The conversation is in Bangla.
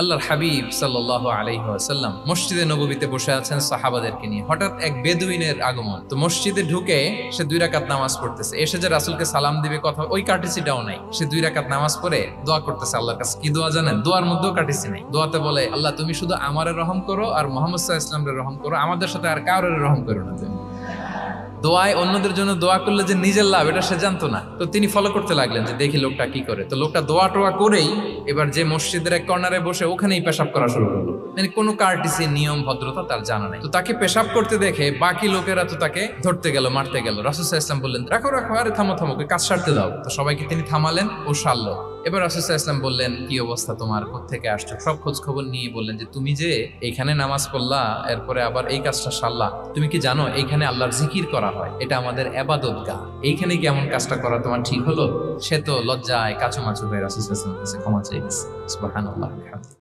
আল্লাহর হাবিব সাল্লাল্লাহু আলাইহি ওয়াসাল্লাম মসজিদে নববীতে বসে আছেন সাহাবাদেরকে নিয়ে। হঠাৎ এক বেদুইনের আগমন। তো মসজিদে ঢুকে সে 2 রাকাত নামাজ পড়তেছে। এসে যে রাসূলকে সালাম দিবে কথা ওই কার্টিসিটাও নাই। সে 2 রাকাত নামাজ পড়ে দোয়া করতেছে আল্লাহর কাছে। কি দোয়া জানেন? দোয়ার মধ্যেও কার্টিসি নাই। দোয়াতে বলে, আল্লাহ তুমি শুধু আমারে রহম করো আর মুহাম্মদ সাল্লাল্লাহু আলাইহি ওয়াসাল্লামের রহম করো, আমাদের সাথে আর কারোর রহম করো না তুমি। দোয়ায় অন্যদের জন্য দোয়া করলে যে নিজের লাভ এটা সে জানতো না। তো তিনি ফলো করতে লাগলেন যে দেখি লোকটা কি করে। তো লোকটা দোয়া টোয়া করেই এবার যে মসজিদের এক কর্নারে বসে ওখানেই পেশাব করা শুরু করলো। মানে কোনো কার্টিসি নিয়ম ভদ্রতা তার জানা নাই। তো তাকে পেশাব করতে দেখে বাকি লোকেরা তো তাকে ধরতে গেল, মারতে গেল। রাসূল সাল্লাল্লাহু আলাইহি ওয়াসাল্লাম বললেন, রাখো রাখো, আরে থামো থামো, কাজ সারতে দাও। তো সবাইকে তিনি থামালেন, ও সারলো। এবার রাসূল সাল্লাল্লাহু আলাইহি ওয়াসাল্লাম বললেন, কি অবস্থা তোমার, কোত্থেকে আসছো? সব খোঁজ খবর নিয়ে বললেন যে তুমি যে এইখানে নামাজ পড়লা, এরপরে আবার এই কাজটা সারলা, তুমি কি জানো এইখানে আল্লাহর জিকির করা হয়, এটা আমাদের ইবাদতগাহ, এইখানে কি এমন কাজটা করা তোমার ঠিক হলো? সে তো লজ্জায় কাচুমাচু হয়ে রাসূল সাল্লাল্লাহু আলাইহি ওয়াসাল্লামের কাছে ক্ষমা চেয়ে গেছে। সুবহানাল্লাহ।